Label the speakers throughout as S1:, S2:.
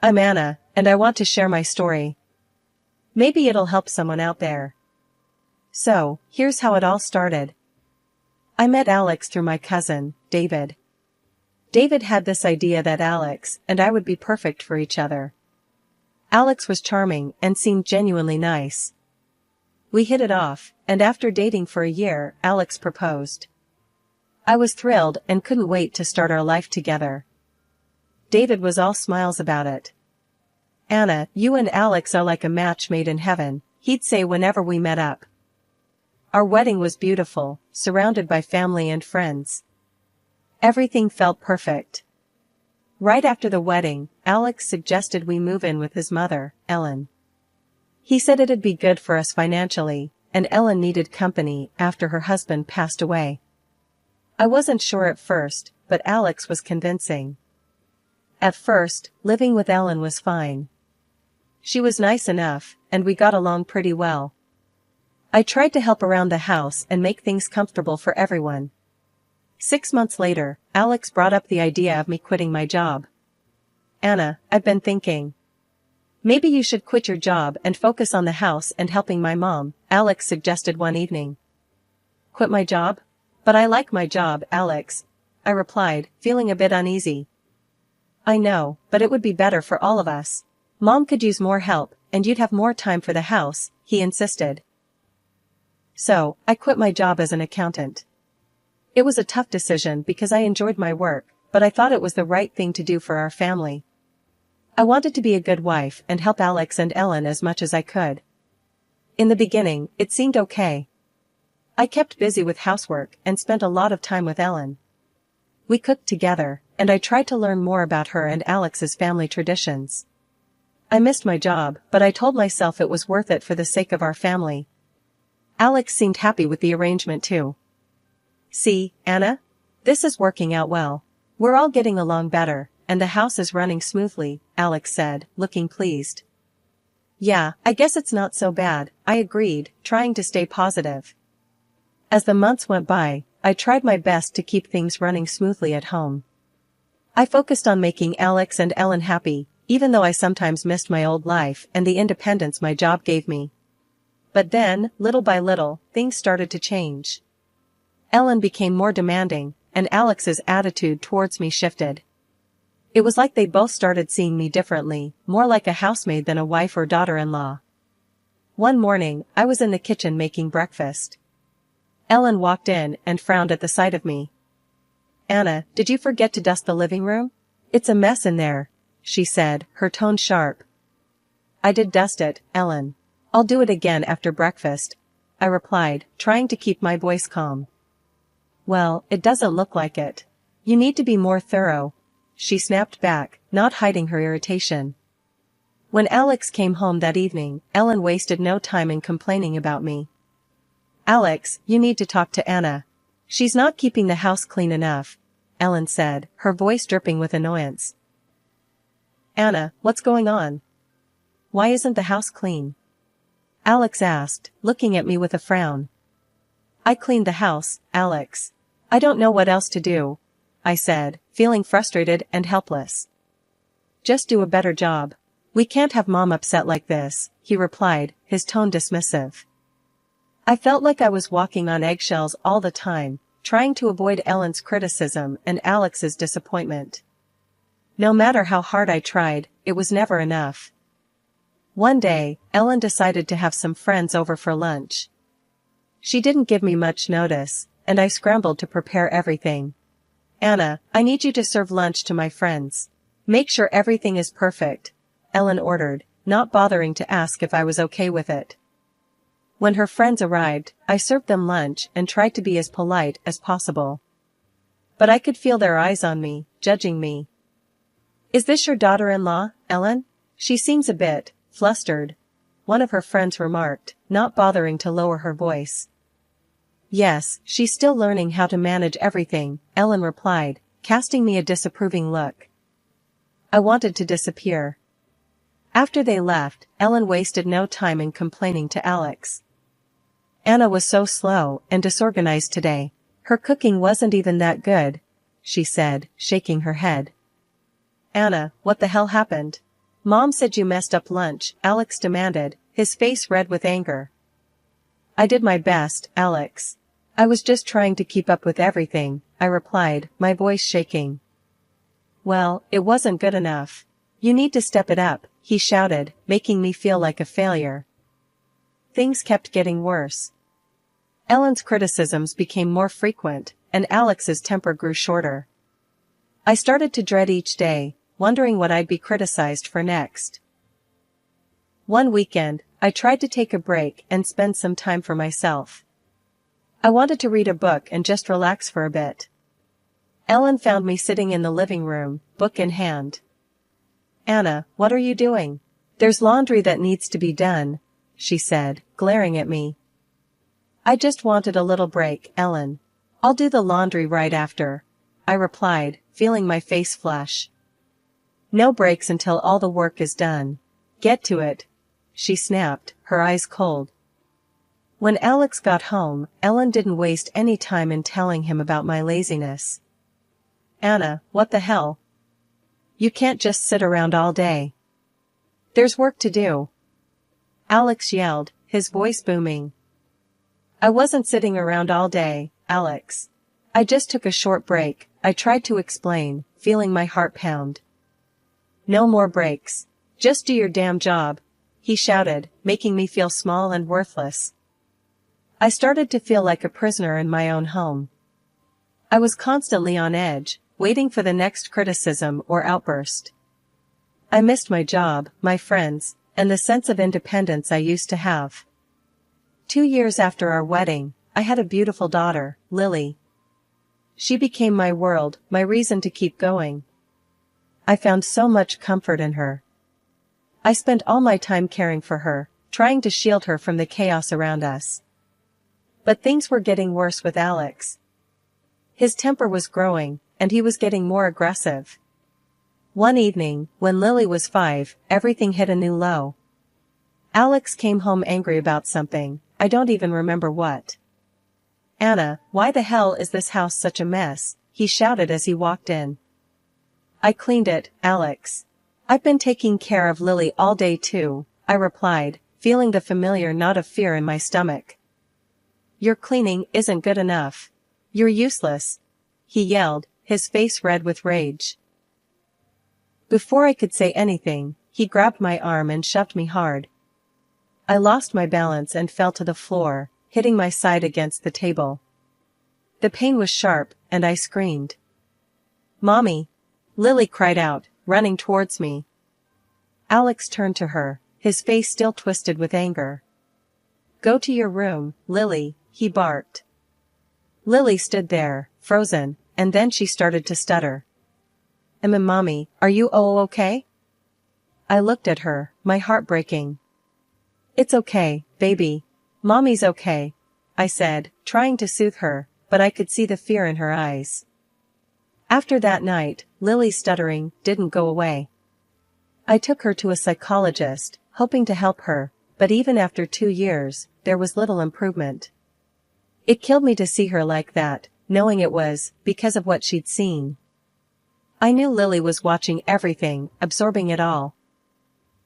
S1: I'm Anna, and I want to share my story. Maybe it'll help someone out there. So, here's how it all started. I met Alex through my cousin, David. David had this idea that Alex and I would be perfect for each other. Alex was charming and seemed genuinely nice. We hit it off, and after dating for a year, Alex proposed. I was thrilled and couldn't wait to start our life together. David was all smiles about it. "Anna, you and Alex are like a match made in heaven," he'd say whenever we met up. Our wedding was beautiful, surrounded by family and friends. Everything felt perfect. Right after the wedding, Alex suggested we move in with his mother, Ellen. He said it'd be good for us financially, and Ellen needed company after her husband passed away. I wasn't sure at first, but Alex was convincing. At first, living with Ellen was fine. She was nice enough, and we got along pretty well. I tried to help around the house and make things comfortable for everyone. 6 months later, Alex brought up the idea of me quitting my job. "Anna, I've been thinking. Maybe you should quit your job and focus on the house and helping my mom," Alex suggested one evening. "Quit my job? But I like my job, Alex," I replied, feeling a bit uneasy. "I know, but it would be better for all of us. Mom could use more help, and you'd have more time for the house," he insisted. So, I quit my job as an accountant. It was a tough decision because I enjoyed my work, but I thought it was the right thing to do for our family. I wanted to be a good wife and help Alex and Ellen as much as I could. In the beginning, it seemed okay. I kept busy with housework and spent a lot of time with Ellen. We cooked together, and I tried to learn more about her and Alex's family traditions. I missed my job, but I told myself it was worth it for the sake of our family. Alex seemed happy with the arrangement too. "See, Anna? This is working out well. We're all getting along better, and the house is running smoothly," Alex said, looking pleased. "Yeah, I guess it's not so bad," I agreed, trying to stay positive. As the months went by, I tried my best to keep things running smoothly at home. I focused on making Alex and Ellen happy, even though I sometimes missed my old life and the independence my job gave me. But then, little by little, things started to change. Ellen became more demanding, and Alex's attitude towards me shifted. It was like they both started seeing me differently, more like a housemaid than a wife or daughter-in-law. One morning, I was in the kitchen making breakfast. Ellen walked in and frowned at the sight of me. "Anna, did you forget to dust the living room? It's a mess in there," she said, her tone sharp. "I did dust it, Ellen. I'll do it again after breakfast," I replied, trying to keep my voice calm. "Well, it doesn't look like it. You need to be more thorough," she snapped back, not hiding her irritation. When Alex came home that evening, Ellen wasted no time in complaining about me. "Alex, you need to talk to Anna. She's not keeping the house clean enough," Ellen said, her voice dripping with annoyance. "Anna, what's going on? Why isn't the house clean?" Alex asked, looking at me with a frown. "I cleaned the house, Alex. I don't know what else to do," I said, feeling frustrated and helpless. "Just do a better job. We can't have Mom upset like this," he replied, his tone dismissive. I felt like I was walking on eggshells all the time, trying to avoid Ellen's criticism and Alex's disappointment. No matter how hard I tried, it was never enough. One day, Ellen decided to have some friends over for lunch. She didn't give me much notice, and I scrambled to prepare everything. "Anna, I need you to serve lunch to my friends. Make sure everything is perfect," Ellen ordered, not bothering to ask if I was okay with it. When her friends arrived, I served them lunch and tried to be as polite as possible. But I could feel their eyes on me, judging me. "Is this your daughter-in-law, Ellen? She seems a bit flustered," one of her friends remarked, not bothering to lower her voice. "Yes, she's still learning how to manage everything," Ellen replied, casting me a disapproving look. I wanted to disappear. After they left, Ellen wasted no time in complaining to Alex. "Anna was so slow and disorganized today. Her cooking wasn't even that good," she said, shaking her head. "Anna, what the hell happened? Mom said you messed up lunch, Alex demanded, his face red with anger. I did my best, Alex. I was just trying to keep up with everything, I replied, my voice shaking. Well, it wasn't good enough. You need to step it up, he shouted, making me feel like a failure. Things kept getting worse. Ellen's criticisms became more frequent, and Alex's temper grew shorter. I started to dread each day, wondering what I'd be criticized for next. One weekend, I tried to take a break and spend some time for myself. I wanted to read a book and just relax for a bit. Ellen found me sitting in the living room, book in hand. Anna, what are you doing? There's laundry that needs to be done, she said, glaring at me. I just wanted a little break, Ellen. I'll do the laundry right after, I replied, feeling my face flush. No breaks until all the work is done. Get to it, she snapped, her eyes cold. When Alex got home, Ellen didn't waste any time in telling him about my laziness. Anna, what the hell? You can't just sit around all day. There's work to do. Alex yelled, his voice booming. I wasn't sitting around all day, Alex. I just took a short break, I tried to explain, feeling my heart pound. No more breaks. Just do your damn job, he shouted, making me feel small and worthless. I started to feel like a prisoner in my own home. I was constantly on edge, waiting for the next criticism or outburst. I missed my job, my friends, and the sense of independence I used to have. 2 years after our wedding, I had a beautiful daughter, Lily. She became my world, my reason to keep going. I found so much comfort in her. I spent all my time caring for her, trying to shield her from the chaos around us. But things were getting worse with Alex. His temper was growing, and he was getting more aggressive. One evening, when Lily was 5, everything hit a new low. Alex came home angry about something, I don't even remember what. Anna, why the hell is this house such a mess? He shouted as he walked in. I cleaned it, Alex. I've been taking care of Lily all day too, I replied, feeling the familiar knot of fear in my stomach. Your cleaning isn't good enough. You're useless, he yelled, his face red with rage. Before I could say anything, he grabbed my arm and shoved me hard. I lost my balance and fell to the floor, hitting my side against the table. The pain was sharp, and I screamed. Mommy! Lily cried out, running towards me. Alex turned to her, his face still twisted with anger. Go to your room, Lily, he barked. Lily stood there, frozen, and then she started to stutter. Mommy, are you okay? I looked at her, my heart breaking. It's okay, baby. Mommy's okay, I said, trying to soothe her, but I could see the fear in her eyes. After that night, Lily's stuttering didn't go away. I took her to a psychologist, hoping to help her, but even after 2 years, there was little improvement. It killed me to see her like that, knowing it was because of what she'd seen. I knew Lily was watching everything, absorbing it all.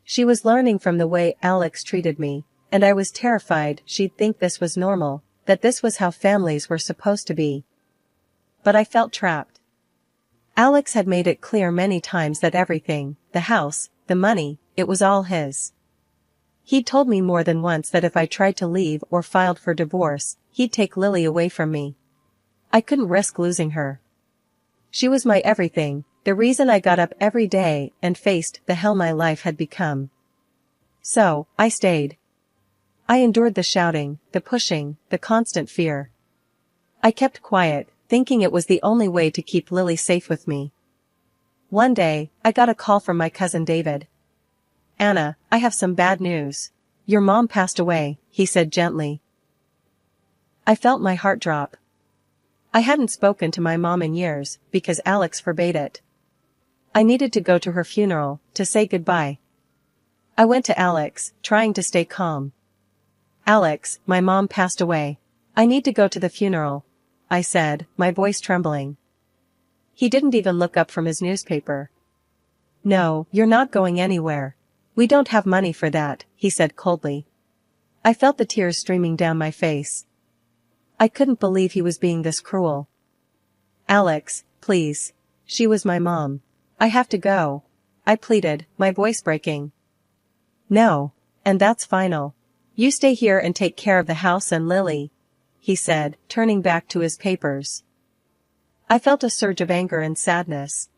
S1: She was learning from the way Alex treated me, and I was terrified she'd think this was normal, that this was how families were supposed to be. But I felt trapped. Alex had made it clear many times that everything, the house, the money, it was all his. He'd told me more than once that if I tried to leave or filed for divorce, he'd take Lily away from me. I couldn't risk losing her. She was my everything, the reason I got up every day and faced the hell my life had become. So, I stayed. I endured the shouting, the pushing, the constant fear. I kept quiet, thinking it was the only way to keep Lily safe with me. One day, I got a call from my cousin David. Anna, I have some bad news. Your mom passed away, he said gently. I felt my heart drop. I hadn't spoken to my mom in years, because Alex forbade it. I needed to go to her funeral, to say goodbye. I went to Alex, trying to stay calm. Alex, my mom passed away. I need to go to the funeral, I said, my voice trembling. He didn't even look up from his newspaper. No, you're not going anywhere, "We don't have money for that," he said coldly. I felt the tears streaming down my face. I couldn't believe he was being this cruel. "Alex, please. She was my mom. I have to go," I pleaded, my voice breaking. "No. And that's final. You stay here and take care of the house and Lily," he said, turning back to his papers. I felt a surge of anger and sadness.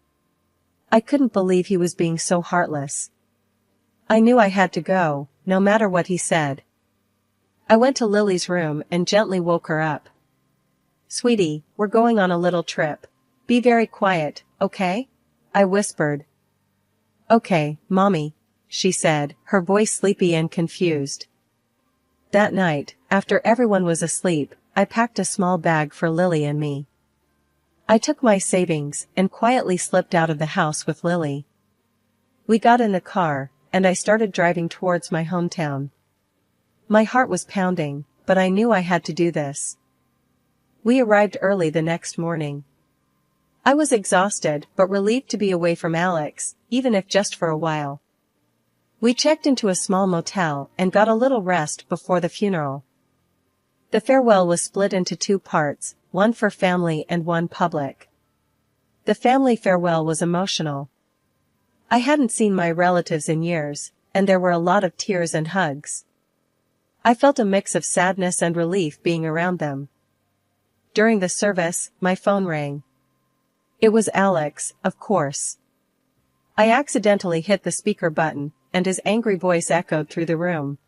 S1: I couldn't believe he was being so heartless. I knew I had to go, no matter what he said. I went to Lily's room and gently woke her up. "Sweetie, we're going on a little trip. Be very quiet, okay?" I whispered. "Okay, Mommy," she said, her voice sleepy and confused. That night, after everyone was asleep, I packed a small bag for Lily and me. I took my savings and quietly slipped out of the house with Lily. We got in the car, and I started driving towards my hometown. My heart was pounding, but I knew I had to do this. We arrived early the next morning. I was exhausted but relieved to be away from Alex, even if just for a while. We checked into a small motel and got a little rest before the funeral. The farewell was split into 2 parts, one for family and one public. The family farewell was emotional. I hadn't seen my relatives in years, and there were a lot of tears and hugs. I felt a mix of sadness and relief being around them. During the service, my phone rang. It was Alex, of course. I accidentally hit the speaker button, and his angry voice echoed through the room.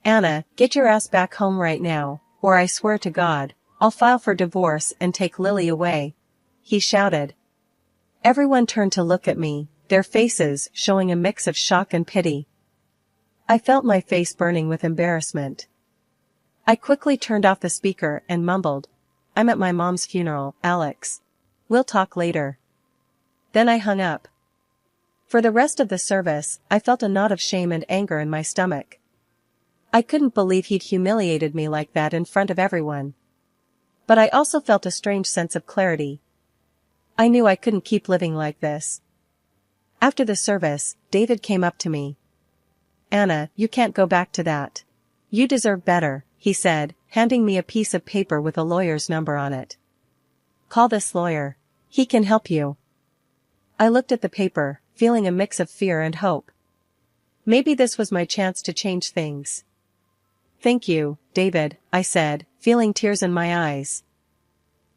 S1: "Anna, get your ass back home right now, or I swear to God, I'll file for divorce and take Lily away," he shouted. Everyone turned to look at me, their faces showing a mix of shock and pity. I felt my face burning with embarrassment. I quickly turned off the speaker and mumbled, "I'm at my mom's funeral, Alex. We'll talk later." Then I hung up. For the rest of the service, I felt a knot of shame and anger in my stomach. I couldn't believe he'd humiliated me like that in front of everyone. But I also felt a strange sense of clarity. I knew I couldn't keep living like this. After the service, David came up to me. "Anna, you can't go back to that. You deserve better," he said, handing me a piece of paper with a lawyer's number on it. "Call this lawyer. He can help you." I looked at the paper, feeling a mix of fear and hope. Maybe this was my chance to change things. "Thank you, David," I said, feeling tears in my eyes.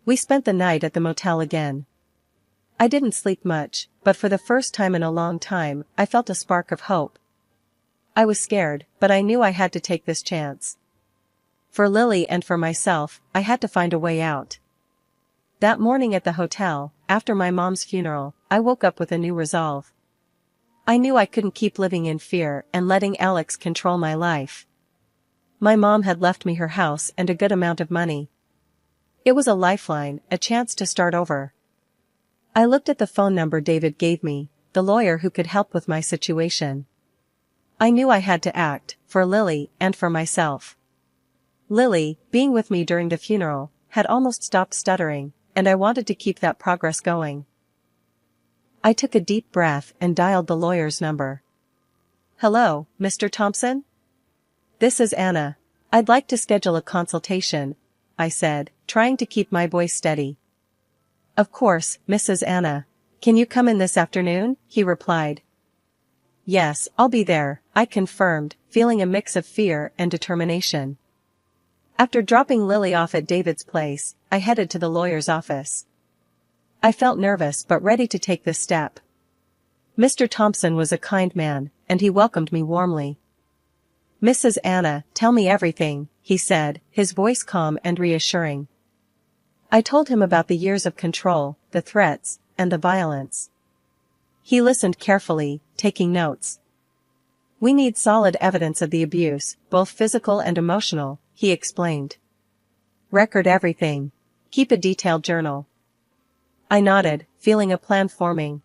S1: We spent the night at the motel again. I didn't sleep much, but for the first time in a long time, I felt a spark of hope. I was scared, but I knew I had to take this chance. For Lily and for myself, I had to find a way out. That morning at the hotel, after my mom's funeral, I woke up with a new resolve. I knew I couldn't keep living in fear and letting Alex control my life. My mom had left me her house and a good amount of money. It was a lifeline, a chance to start over. I looked at the phone number David gave me, the lawyer who could help with my situation. I knew I had to act, for Lily and for myself. Lily, being with me during the funeral, had almost stopped stuttering, and I wanted to keep that progress going. I took a deep breath and dialed the lawyer's number. "Hello, Mr. Thompson? This is Anna. I'd like to schedule a consultation," I said, trying to keep my voice steady. "Of course, Mrs. Anna. Can you come in this afternoon?" he replied. "Yes, I'll be there," I confirmed, feeling a mix of fear and determination. After dropping Lily off at David's place, I headed to the lawyer's office. I felt nervous but ready to take this step. Mr. Thompson was a kind man, and he welcomed me warmly. "Mrs. Anna, tell me everything," he said, his voice calm and reassuring. I told him about the years of control, the threats, and the violence. He listened carefully, taking notes. "We need solid evidence of the abuse, both physical and emotional," he explained. "Record everything. Keep a detailed journal." I nodded, feeling a plan forming.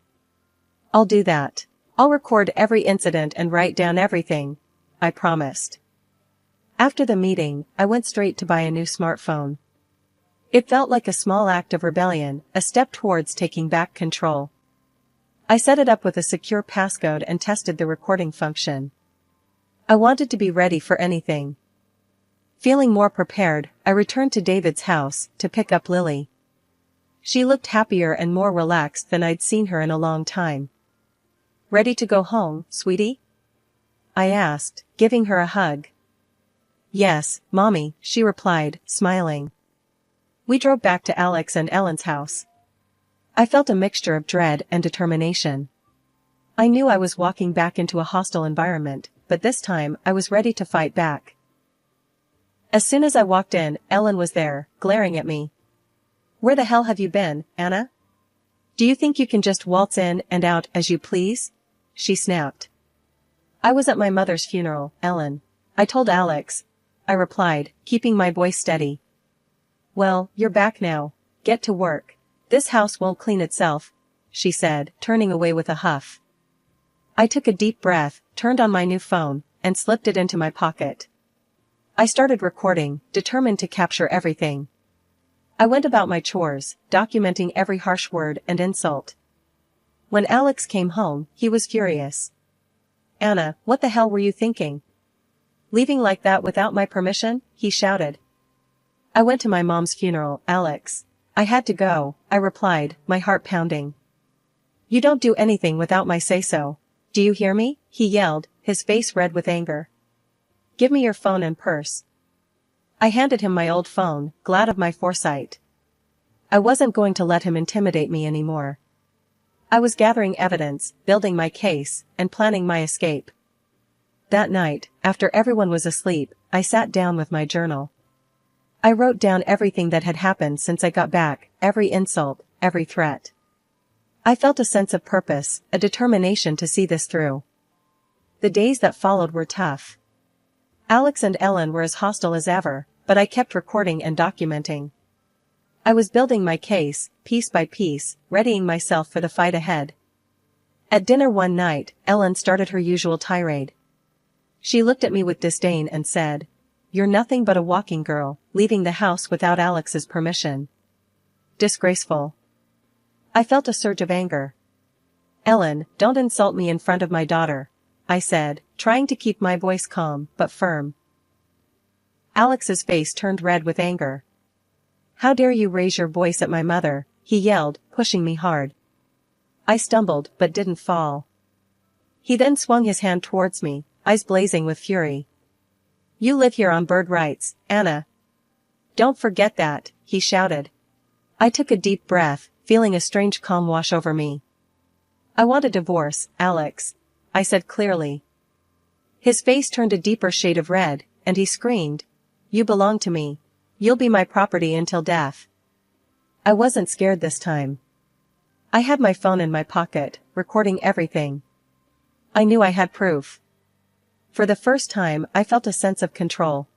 S1: "I'll do that. I'll record every incident and write down everything," I promised. After the meeting, I went straight to buy a new smartphone. It felt like a small act of rebellion, a step towards taking back control. I set it up with a secure passcode and tested the recording function. I wanted to be ready for anything. Feeling more prepared, I returned to David's house to pick up Lily. She looked happier and more relaxed than I'd seen her in a long time. "Ready to go home, sweetie?" I asked, giving her a hug. "Yes, Mommy," she replied, smiling. We drove back to Alex and Ellen's house. I felt a mixture of dread and determination. I knew I was walking back into a hostile environment, but this time I was ready to fight back. As soon as I walked in, Ellen was there, glaring at me. "Where the hell have you been, Anna? Do you think you can just waltz in and out as you please?" she snapped. "I was at my mother's funeral, Ellen. I told Alex," I replied, keeping my voice steady. "Well, you're back now. Get to work. This house won't clean itself," she said, turning away with a huff. I took a deep breath, turned on my new phone, and slipped it into my pocket. I started recording, determined to capture everything. I went about my chores, documenting every harsh word and insult. When Alex came home, he was furious. "Anna, what the hell were you thinking? Leaving like that without my permission?" he shouted. "I went to my mom's funeral, Alex. I had to go," I replied, my heart pounding. "You don't do anything without my say-so. Do you hear me?" he yelled, his face red with anger. "Give me your phone and purse." I handed him my old phone, glad of my foresight. I wasn't going to let him intimidate me anymore. I was gathering evidence, building my case, and planning my escape. That night, after everyone was asleep, I sat down with my journal. I wrote down everything that had happened since I got back, every insult, every threat. I felt a sense of purpose, a determination to see this through. The days that followed were tough. Alex and Ellen were as hostile as ever, but I kept recording and documenting. I was building my case, piece by piece, readying myself for the fight ahead. At dinner one night, Ellen started her usual tirade. She looked at me with disdain and said, "You're nothing but a walking girl, leaving the house without Alex's permission. Disgraceful." I felt a surge of anger. "Ellen, don't insult me in front of my daughter," I said, trying to keep my voice calm but firm. Alex's face turned red with anger. "How dare you raise your voice at my mother?" he yelled, pushing me hard. I stumbled but didn't fall. He then swung his hand towards me, eyes blazing with fury. "You live here on bird rights, Anna. Don't forget that," he shouted. I took a deep breath, feeling a strange calm wash over me. "I want a divorce, Alex," I said clearly. His face turned a deeper shade of red, and he screamed, "You belong to me. You'll be my property until death." I wasn't scared this time. I had my phone in my pocket, recording everything. I knew I had proof. For the first time, I felt a sense of control.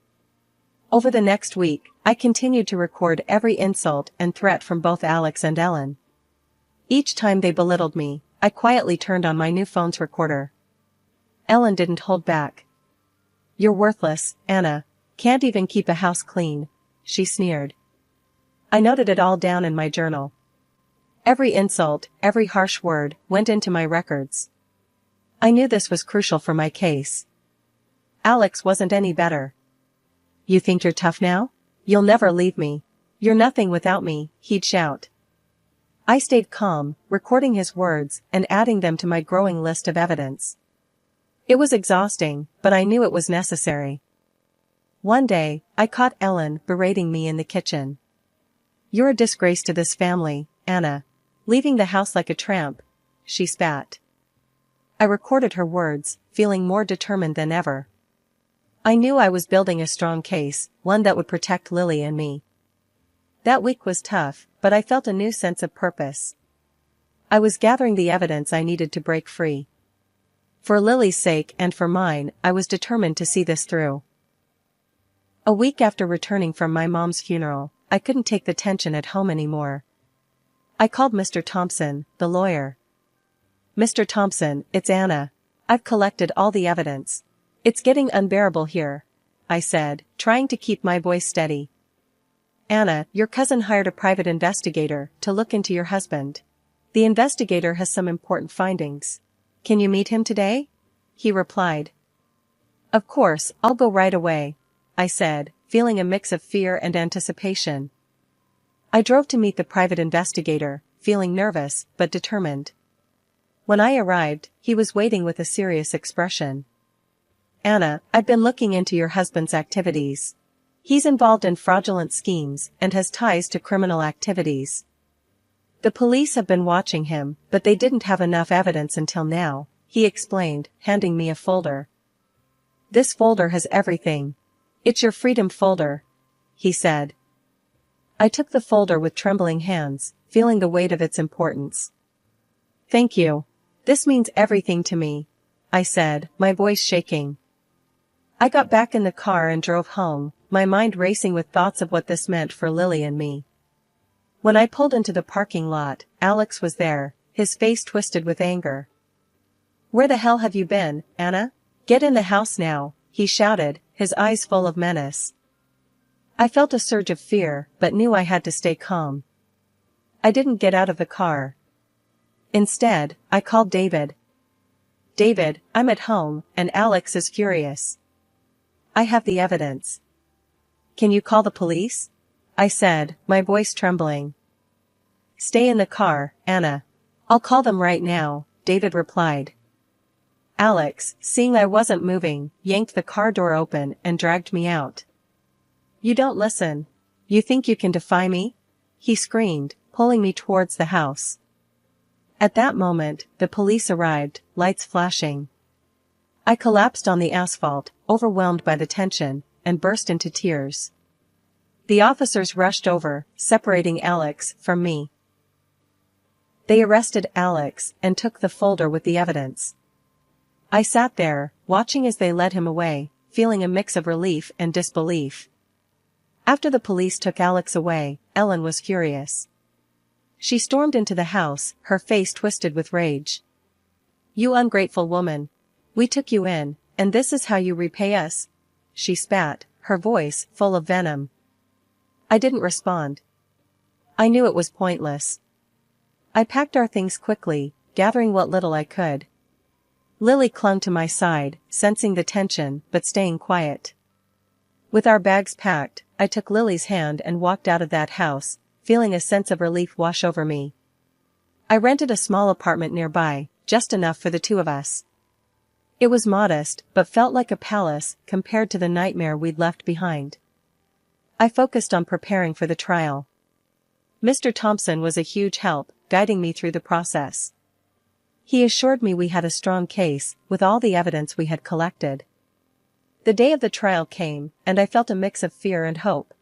S1: Over the next week, I continued to record every insult and threat from both Alex and Ellen. Each time they belittled me, I quietly turned on my new phone's recorder. Ellen didn't hold back. "You're worthless, Anna. Can't even keep a house clean," she sneered. I noted it all down in my journal. Every insult, every harsh word, went into my records. I knew this was crucial for my case. Alex wasn't any better. "You think you're tough now? You'll never leave me. You're nothing without me," he'd shout. I stayed calm, recording his words and adding them to my growing list of evidence. It was exhausting, but I knew it was necessary. One day, I caught Ellen berating me in the kitchen. "You're a disgrace to this family, Anna. Leaving the house like a tramp," she spat. I recorded her words, feeling more determined than ever. I knew I was building a strong case, one that would protect Lily and me. That week was tough, but I felt a new sense of purpose. I was gathering the evidence I needed to break free. For Lily's sake and for mine, I was determined to see this through. A week after returning from my mom's funeral, I couldn't take the tension at home anymore. I called Mr. Thompson, the lawyer. "Mr. Thompson, it's Anna. I've collected all the evidence. It's getting unbearable here," I said, trying to keep my voice steady. "Anna, your cousin hired a private investigator to look into your husband. The investigator has some important findings. Can you meet him today? He replied. Of course, I'll go right away, I said, feeling a mix of fear and anticipation. I drove to meet the private investigator, feeling nervous but determined. When I arrived, he was waiting with a serious expression. Anna, I've been looking into your husband's activities. He's involved in fraudulent schemes and has ties to criminal activities. The police have been watching him, but they didn't have enough evidence until now, he explained, handing me a folder. This folder has everything. It's your freedom folder, he said. I took the folder with trembling hands, feeling the weight of its importance. Thank you. This means everything to me, I said, my voice shaking. I got back in the car and drove home, my mind racing with thoughts of what this meant for Lily and me. When I pulled into the parking lot, Alex was there, his face twisted with anger. Where the hell have you been, Anna? Get in the house now, he shouted, his eyes full of menace. I felt a surge of fear, but knew I had to stay calm. I didn't get out of the car. Instead, I called David. David, I'm at home, and Alex is furious. I have the evidence. Can you call the police? I said, my voice trembling. Stay in the car, Anna. I'll call them right now, David replied. Alex, seeing I wasn't moving, yanked the car door open and dragged me out. You don't listen. You think you can defy me? He screamed, pulling me towards the house. At that moment, the police arrived, lights flashing. I collapsed on the asphalt, overwhelmed by the tension, and burst into tears. The officers rushed over, separating Alex from me. They arrested Alex and took the folder with the evidence. I sat there, watching as they led him away, feeling a mix of relief and disbelief. After the police took Alex away, Ellen was furious. She stormed into the house, her face twisted with rage. You ungrateful woman. We took you in, and this is how you repay us? She spat, her voice full of venom. I didn't respond. I knew it was pointless. I packed our things quickly, gathering what little I could. Lily clung to my side, sensing the tension, but staying quiet. With our bags packed, I took Lily's hand and walked out of that house, feeling a sense of relief wash over me. I rented a small apartment nearby, just enough for the two of us. It was modest, but felt like a palace compared to the nightmare we'd left behind. I focused on preparing for the trial. Mr. Thompson was a huge help, guiding me through the process. He assured me we had a strong case, with all the evidence we had collected. The day of the trial came, and I felt a mix of fear and hope.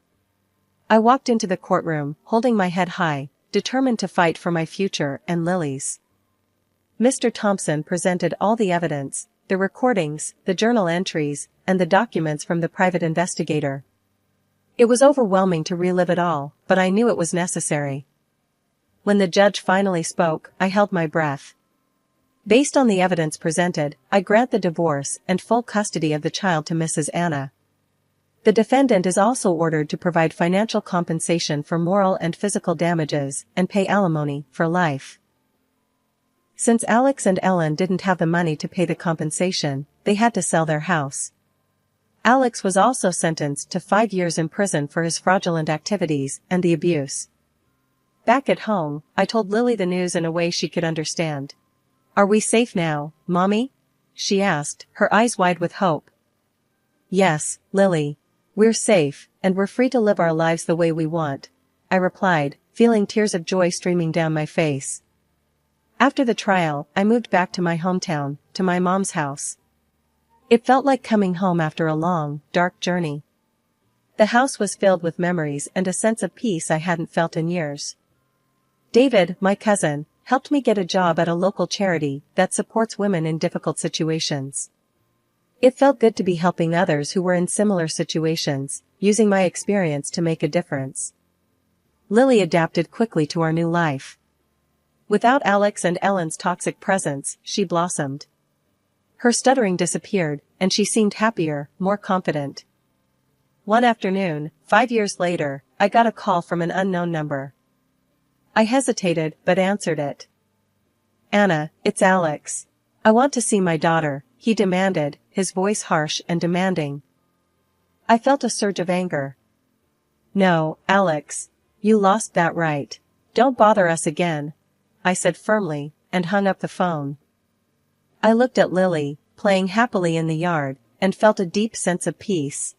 S1: I walked into the courtroom, holding my head high, determined to fight for my future and Lily's. Mr. Thompson presented all the evidence, the recordings, the journal entries, and the documents from the private investigator. It was overwhelming to relive it all, but I knew it was necessary. When the judge finally spoke, I held my breath. Based on the evidence presented, I grant the divorce and full custody of the child to Mrs. Anna. The defendant is also ordered to provide financial compensation for moral and physical damages and pay alimony for life. Since Alex and Ellen didn't have the money to pay the compensation, they had to sell their house. Alex was also sentenced to 5 years in prison for his fraudulent activities and the abuse. Back at home, I told Lily the news in a way she could understand. Are we safe now, Mommy? She asked, her eyes wide with hope. Yes, Lily. We're safe, and we're free to live our lives the way we want, I replied, feeling tears of joy streaming down my face. After the trial, I moved back to my hometown, to my mom's house. It felt like coming home after a long, dark journey. The house was filled with memories and a sense of peace I hadn't felt in years. David, my cousin, helped me get a job at a local charity that supports women in difficult situations. It felt good to be helping others who were in similar situations, using my experience to make a difference. Lily adapted quickly to our new life. Without Alex and Ellen's toxic presence, she blossomed. Her stuttering disappeared, and she seemed happier, more confident. One afternoon, 5 years later, I got a call from an unknown number. I hesitated, but answered it. Anna, it's Alex. I want to see my daughter, he demanded, his voice harsh and demanding. I felt a surge of anger. No, Alex. You lost that right. Don't bother us again, I said firmly, and hung up the phone. I looked at Lily, playing happily in the yard, and felt a deep sense of peace.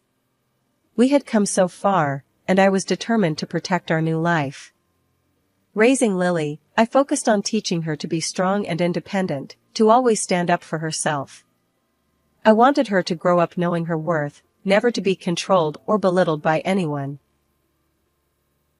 S1: We had come so far, and I was determined to protect our new life. Raising Lily, I focused on teaching her to be strong and independent, to always stand up for herself. I wanted her to grow up knowing her worth, never to be controlled or belittled by anyone.